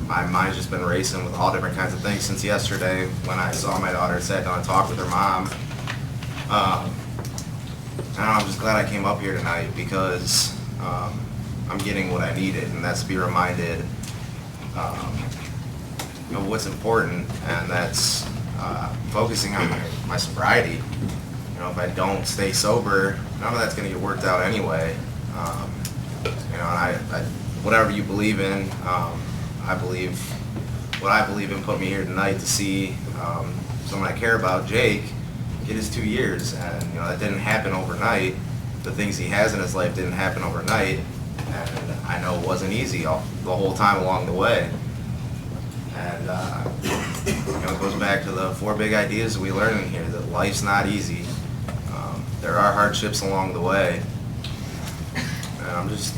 S12: my mind's just been racing with all different kinds of things since yesterday when I saw my daughter, sat down and talked with her mom. And I'm just glad I came up here tonight because I'm getting what I needed, and that's to be reminded what's important, and that's focusing on my sobriety. If I don't stay sober, none of that's going to get worked out anyway. And I whatever you believe in, I believe what I believe in put me here tonight to see someone I care about, Jake, get his 2 years. And that didn't happen overnight. The things he has in his life didn't happen overnight, and I know it wasn't easy the whole time along the way. And it goes back to the 4 big ideas that we learned in here, that life's not easy. There are hardships along the way. And I'm just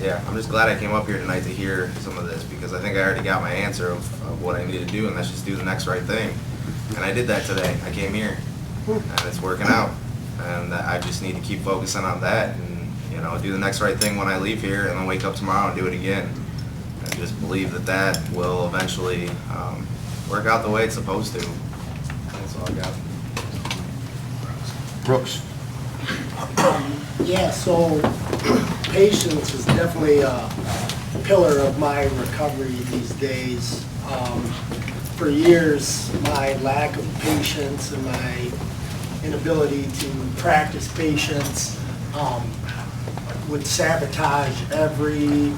S12: glad I came up here tonight to hear some of this, because I think I already got my answer of what I need to do, and that's just do the next right thing. And I did that today. I came here, and it's working out. And I just need to keep focusing on that, and do the next right thing when I leave here, and then wake up tomorrow and do it again. And just believe that will eventually work out the way it's supposed to. That's all I got.
S1: Brooks.
S7: Yeah, so patience is definitely a pillar of my recovery these days. For years, my lack of patience and my inability to practice patience would sabotage every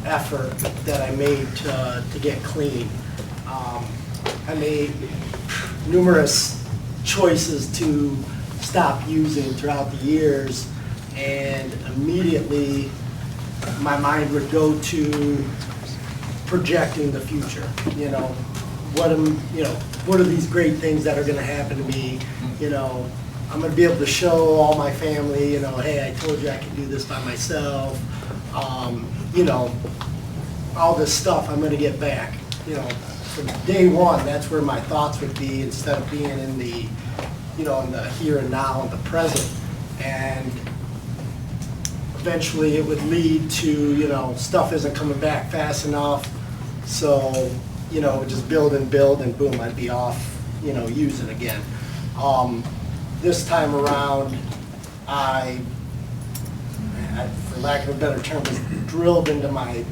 S7: effort that I made to get clean. I made numerous choices to stop using throughout the years, and immediately my mind would go to projecting the future. What are these great things that are going to happen to me? I'm going to be able to show all my family, hey, I told you I could do this by myself. All this stuff I'm going to get back. From day one, that's where my thoughts would be, instead of being in the in the here and now, in the present. And eventually it would lead to, stuff isn't coming back fast enough. So, just build, and boom, I'd be off, using again. This time around, I, for lack of a better term, was drilled into my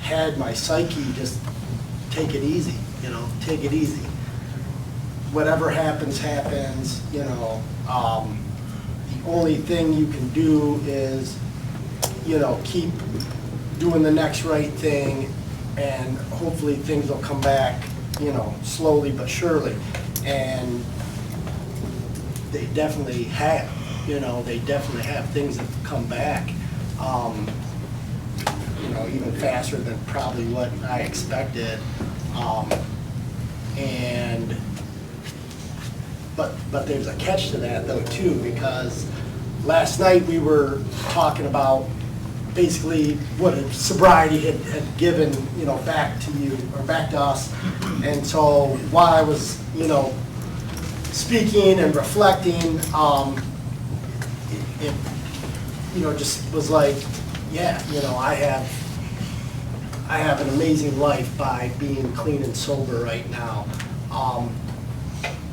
S7: head, my psyche, just take it easy, take it easy. Whatever happens, happens, the only thing you can do is, keep doing the next right thing, and hopefully things will come back, slowly but surely. And they definitely have, they definitely have things that come back, even faster than probably what I expected. But there's a catch to that though too, because last night we were talking about basically what sobriety had given, back to you, or back to us. And so while I was, speaking and reflecting, it just was like, yeah, I have an amazing life by being clean and sober right now.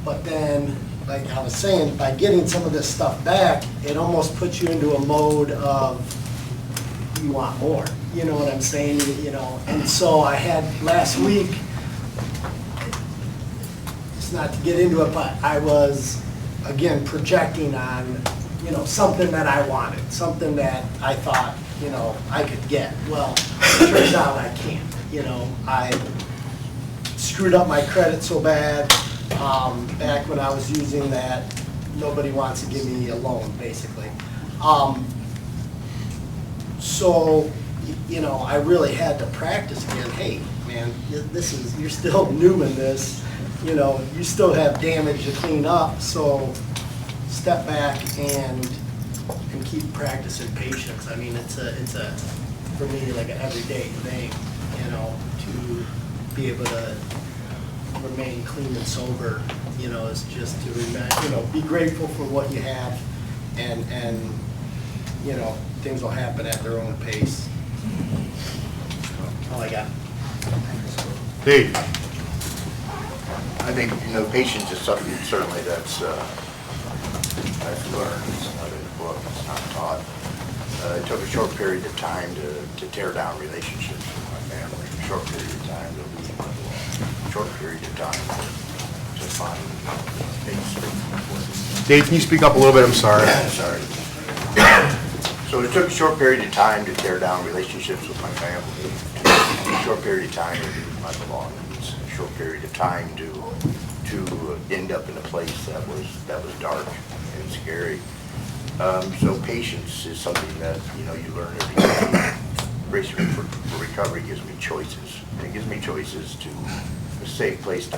S7: But then, like I was saying, by getting some of this stuff back, it almost puts you into a mode of, you want more, you know what I'm saying? And so I had last week, it's not to get into it, but I was, again, projecting on, something that I wanted, something that I thought, I could get. Well, it turns out I can't, I screwed up my credit so bad. Back when I was using that, nobody wants to give me a loan, basically. So, I really had to practice again. Hey, man, you're still new in this. You still have damage to clean up. So, step back and keep practicing patience. I mean, it's a for me like an everyday thing. To be able to remain clean and sober, is just to be grateful for what you have, and things will happen at their own pace. All I got.
S16: Dave, I think patience is something certainly that's learned. It's not in the book. It's not taught. It took a short period of time to tear down relationships with my family, a short period of time to leave my law, a short period of time to find peace.
S1: Dave, can you speak up a little bit? I'm sorry.
S16: Sorry. So it took a short period of time to tear down relationships with my family, a short period of time to lose my belongings, a short period of time to end up in a place that was dark and scary. So patience is something that, you know, you learn every day. Racing for Recovery gives me choices. And it gives me choices to a safe place to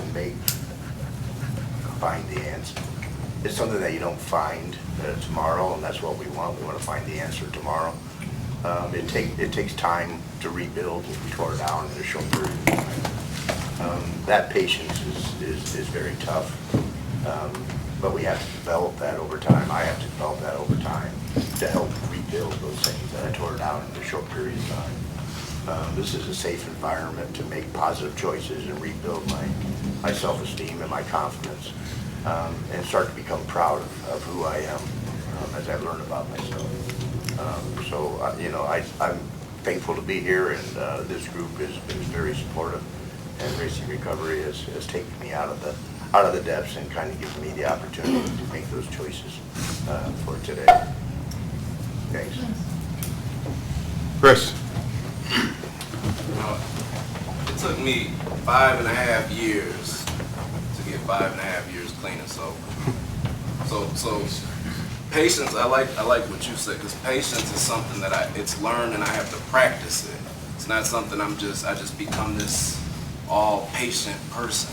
S16: find the answer. It's something that you don't find tomorrow, and that's what we want. We want to find the answer tomorrow. It takes time to rebuild what we tore down in a short period of time. That patience is very tough. But we have to develop that over time. I have to develop that over time to help rebuild those things that I tore down in a short period of time. This is a safe environment to make positive choices and rebuild my self-esteem and my confidence, and start to become proud of who I am as I learn about myself. You know, I'm thankful to be here, and this group is very supportive, and Racing Recovery has taken me out of the depths and kind of given me the opportunity to make those choices for today. Thanks.
S1: Chris.
S8: It took me 5.5 years to get 5.5 years clean and sober. So patience, I like what you said, because patience is something that it's learned and I have to practice it. It's not something I just become this all patient person.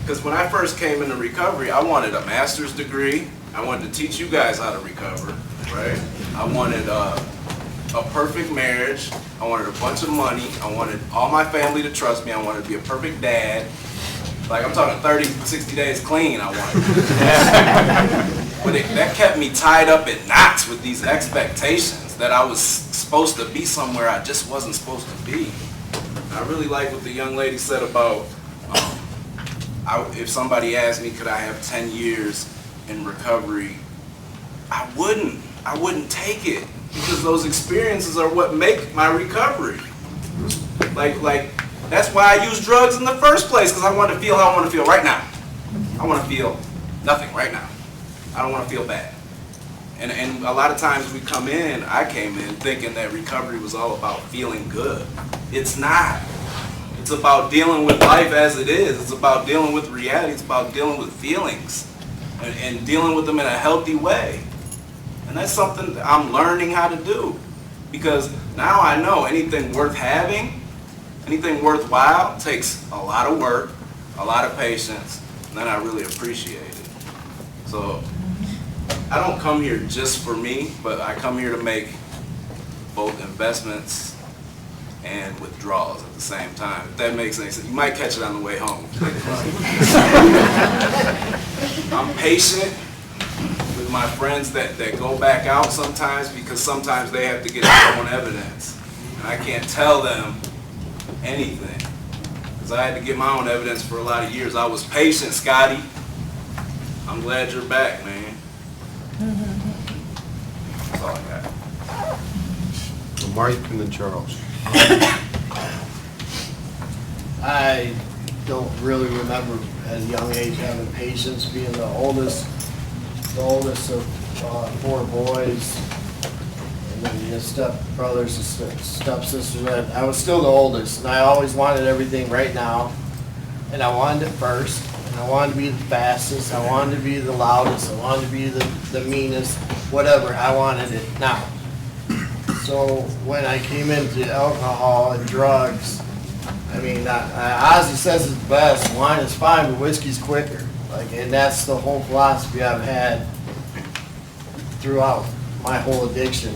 S8: Because when I first came into recovery, I wanted a master's degree. I wanted to teach you guys how to recover, right? I wanted a perfect marriage. I wanted a bunch of money. I wanted all my family to trust me. I wanted to be a perfect dad. Like, I'm talking 30, 60 days clean, I wanted. But that kept me tied up in knots with these expectations that I was supposed to be somewhere I just wasn't supposed to be. And I really like what the young lady said about if somebody asked me, could I have 10 years in recovery, I wouldn't take it, because those experiences are what make my recovery. Like that's why I use drugs in the first place, because I want to feel how I want to feel right now. I want to feel nothing right now. I don't want to feel bad. And a lot of times I came in thinking that recovery was all about feeling good. It's not. It's about dealing with life as it is. It's about dealing with reality. It's about dealing with feelings and dealing with them in a healthy way. And that's something that I'm learning how to do, because now I know anything worth having, anything worthwhile takes a lot of work, a lot of patience, and then I really appreciate it. So I don't come here just for me, but I come here to make both investments and withdrawals at the same time. If that makes any sense. You might catch it on the way home. I'm patient with my friends that go back out sometimes, because sometimes they have to get their own evidence. And I can't tell them anything, because I had to get my own evidence for a lot of years. I was patient, Scotty. I'm glad you're back, man. That's all I got.
S1: Mike and then Charles.
S7: I don't really remember at a young age having patience, being the oldest of 4 boys, and then your step brothers and stepsisters. I was still the oldest, and I always wanted everything right now, and I wanted it first, and I wanted to be the fastest, I wanted to be the loudest, I wanted to be the meanest, whatever. I wanted it now. So when I came into alcohol and drugs, I mean, Ozzy says it's best, wine is fine, but whiskey's quicker. And that's the whole philosophy I've had throughout my whole addiction.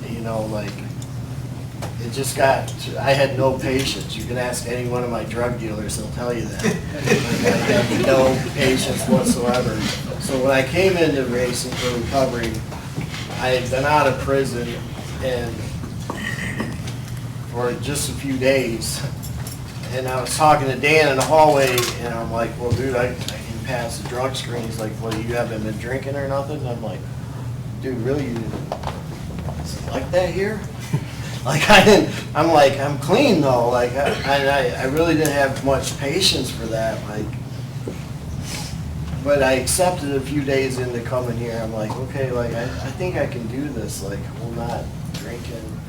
S7: You know, it just I had no patience. You can ask any one of my drug dealers, they'll tell you that. I had no patience whatsoever. So when I came into Racing for Recovery, I had been out of prison and for just a few days, and I was talking to Dan in the hallway, and I'm like, well, dude, I can pass the drug screen. He's like, well, you haven't been drinking or nothing? And I'm like,
S3: dude, really, is it like that here? Like, I'm clean though, like, I really didn't have much patience for that, like, but I accepted a few days into coming here, I'm like, okay, like, I think I can do this, like, we're not drinking,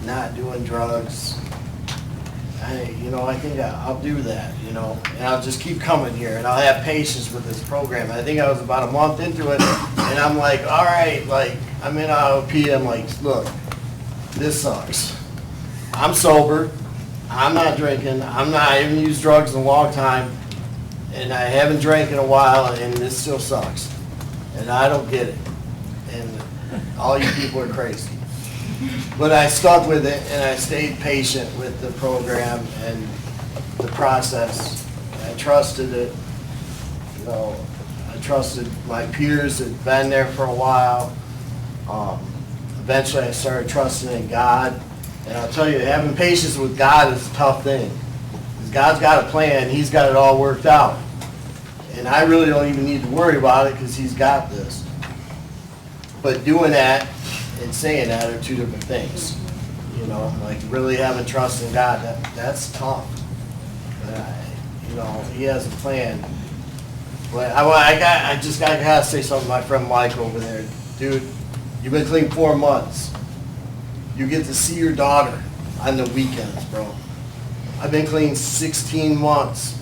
S3: not doing drugs. I think I'll do that, and I'll just keep coming here, and I'll have patience with this program. I think I was about a month into it, and I'm like, all right, like, I'm in IOP, I'm like, look, this sucks. I'm sober, I'm not drinking, I haven't used drugs in a long time, and I haven't drank in a while, and this still sucks. And I don't get it. And all you people are crazy. But I stuck with it, and I stayed patient with the program and the process. I trusted it. I trusted my peers that had been there for a while. Eventually, I started trusting in God. And I'll tell you, having patience with God is a tough thing. Because God's got a plan. He's got it all worked out. And I really don't even need to worry about it because He's got this. But doing that and saying that are two different things. Like really having trust in God, that's tough. He has a plan. But I gotta say something to my friend Mike over there. Dude, you've been clean 4 months. You get to see your daughter on the weekends, bro. I've been clean 16 months.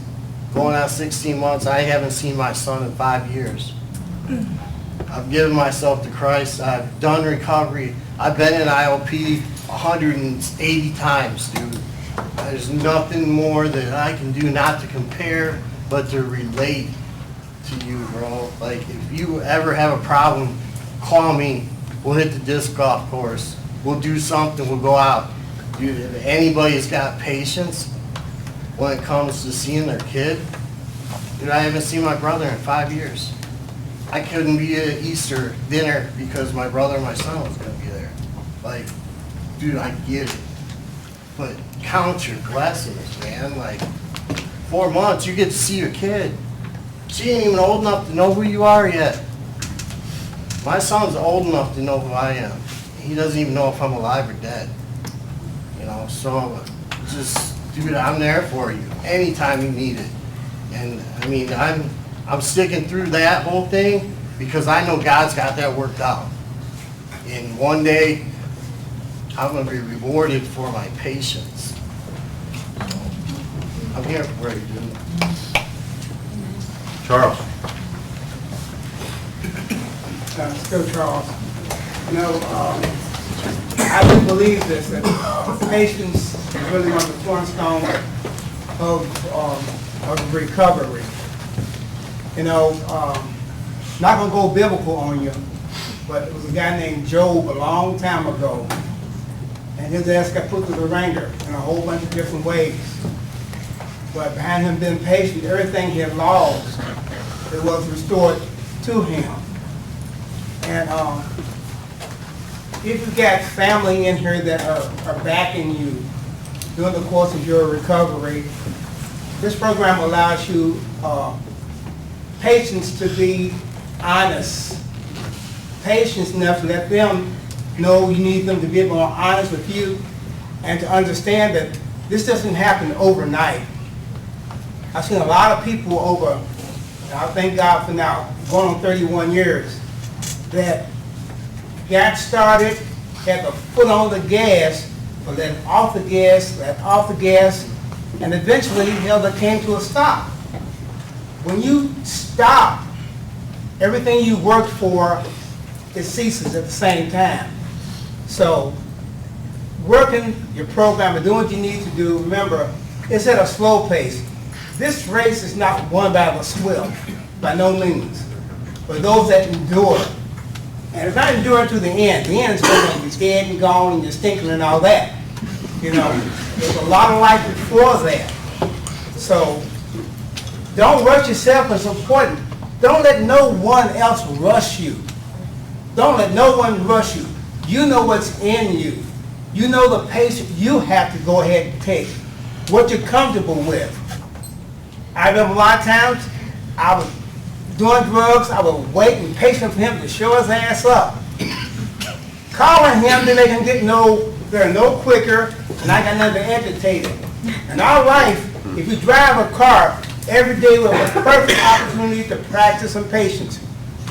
S3: Going on 16 months, I haven't seen my son in 5 years. I've given myself to Christ. I've done recovery. I've been in IOP 180 times, dude. There's nothing more that I can do, not to compare, but to relate to you, bro. Like, if you ever have a problem, call me. We'll hit the disc golf course. We'll do something. We'll go out. Dude, if anybody's got patience when it comes to seeing their kid, dude, I haven't seen my brother in 5 years. I couldn't be at Easter dinner because my brother and my son was going to be there. Like, dude, I get it. But count your blessings, man. Like, 4 months, you get to see your kid. She ain't even old enough to know who you are yet. My son's old enough to know who I am. He doesn't even know if I'm alive or dead. So just, dude, I'm there for you anytime you need it. And I mean, I'm sticking through that whole thing because I know God's got that worked out. And one day, I'm going to be rewarded for my patience. So, I'm here for you, dude.
S1: Charles.
S17: Still Charles. I do believe this, that patience is really one of the cornerstones of recovery. Not gonna go biblical on you, but it was a guy named Job a long time ago, and his ass got put through the ringer in a whole bunch of different ways. But behind him being patient, everything he had lost, it was restored to him. And if you've got family in here that are backing you during the course of your recovery, this program allows you patience to be honest. Patience enough to let them know you need them to be more honest with you and to understand that this doesn't happen overnight. I've seen a lot of people over, and I thank God for now, going on 31 years, that got started, had the foot on the gas, but let off the gas, and eventually they came to a stop. When you stop, everything you worked for, it ceases at the same time. So, working your program and doing what you need to do, remember, it's at a slow pace. This race is not won by the swift, by no means, but those that endure. And it's not enduring to the end. The end is going to be dead and gone and you're stinking and all that. There's a lot of life before that. So don't rush yourself. It's important. Don't let no one else rush you. Don't let no one rush you. You know what's in you. You know the pace you have to go ahead and take. What you're comfortable with. I remember a lot of times I was doing drugs, I would wait and patient for him to show his ass up. Calling him, then they can get they're no quicker, and I got nothing to agitate it. In our life, if you drive a car, every day we have a perfect opportunity to practice some patience.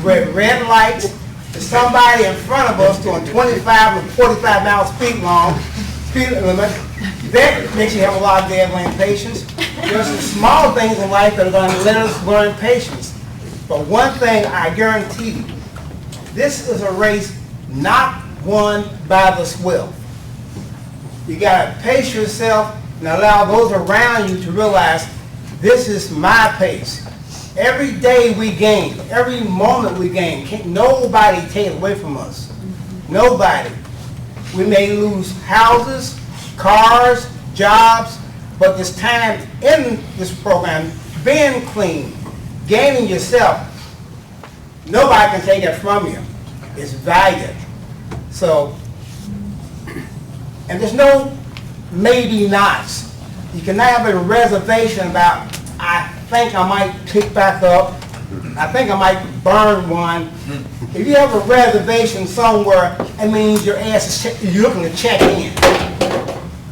S17: We're at red lights, there's somebody in front of us doing 25 and 45 mile speed limit. That makes you have a lot of daggone patience. There's some small things in life that are going to let us learn patience. But one thing I guarantee you, this is a race not won by the swift. You got to pace yourself and allow those around you to realize this is my pace. Every day we gain, every moment we gain, can't nobody take it away from us. Nobody. We may lose houses, cars, jobs, but this time in this program, being clean, gaining yourself, nobody can take it from you. It's valued. So, and there's no maybe nots. You cannot have a reservation about, I think I might pick back up, I think I might burn one. If you have a reservation somewhere, it means your ass is you're looking to check in.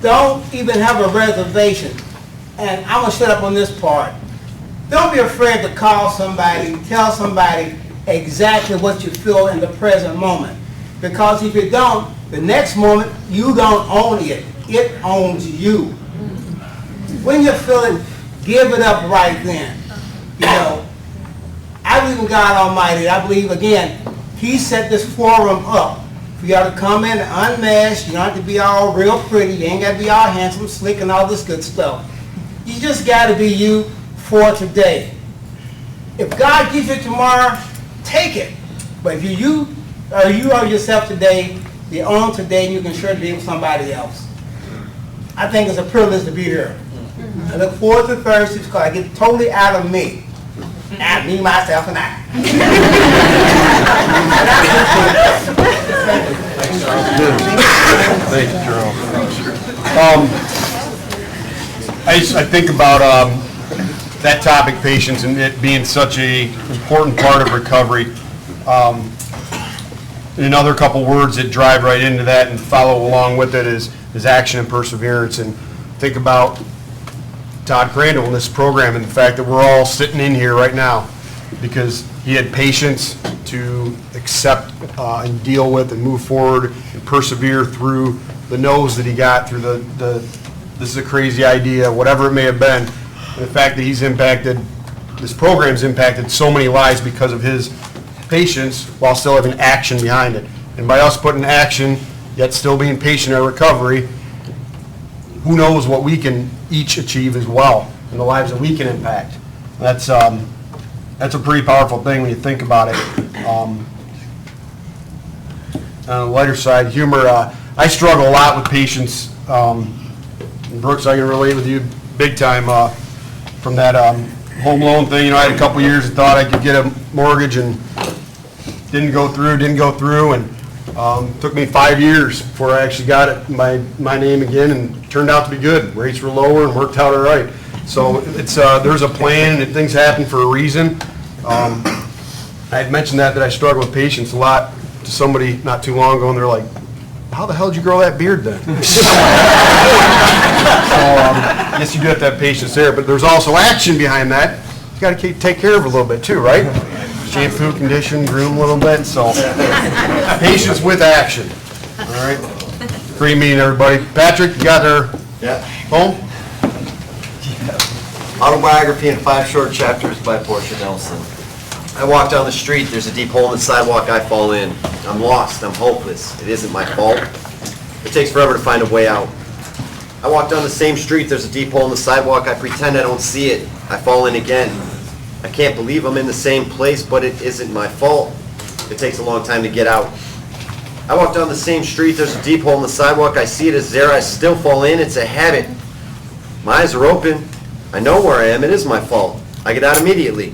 S17: Don't even have a reservation. And I'm going to shut up on this part. Don't be afraid to call somebody, tell somebody exactly what you feel in the present moment. Because if you don't, the next moment, you don't own it. It owns you. When you feel it, give it up right then. You know, I believe in God Almighty. I believe, again, He set this forum up. You got to come in unmasked. You don't have to be all real pretty. You ain't got to be all handsome, slick, and all this good stuff. You just got to be you for today. If God gives you tomorrow, take it. But if you are yourself today, you own today, and you can sure be with somebody else. I think it's a privilege to be here. I look forward to Thursday because I get totally out of me. Out of me, myself, and I.
S1: Thank you, Jerome. I think about that topic, patience, and it being such a important part of recovery. And another couple words that drive right into that and follow along with it is action and perseverance. And think about Todd Crandall in this program and the fact that we're all sitting in here right now because he had patience to accept and deal with and move forward and persevere through the no's that he got through the this is a crazy idea, whatever it may have been. And the fact that he's impacted, this program's impacted so many lives because of his patience while still having action behind it. And by us putting action, yet still being patient in our recovery, who knows what we can each achieve as well in the lives that we can impact. That's a pretty powerful thing when you think about it. On the lighter side, humor, I struggle a lot with patience. Brooks, I can relate with you big time from that home loan thing. You know, I had a couple years and thought I could get a mortgage and didn't go through, and took me 5 years before I actually got it my name again, and it turned out to be good. Rates were lower and worked out all right. So it's there's a plan and things happen for a reason. I had mentioned that I struggle with patience a lot to somebody not too long ago, and they're like, "How the hell did you grow that beard then?" So I guess you do have to have patience there, but there's also action behind that. You got to take care of it a little bit too, right? Shampoo, condition, groom a little bit, so patience with action. All right. Great meeting, everybody. Patrick, you got her home?
S9: Autobiography in 5 short chapters by Portia Nelson. I walk down the street, there's a deep hole in the sidewalk, I fall in. I'm lost, I'm hopeless, it isn't my fault. It takes forever to find a way out. I walk down the same street, there's a deep hole in the sidewalk, I pretend I don't see it, I fall in again. I can't believe I'm in the same place, but it isn't my fault. It takes a long time to get out. I walk down the same street, there's a deep hole in the sidewalk, I see it is there, I still fall in, it's a habit. My eyes are open, I know where I am, it is my fault. I get out immediately.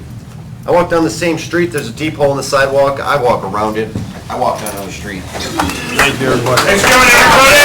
S9: I walk down the same street, there's a deep hole in the sidewalk, I walk around it, I walk down the street.
S1: Thank you, everybody.
S9: Thanks for coming, everybody!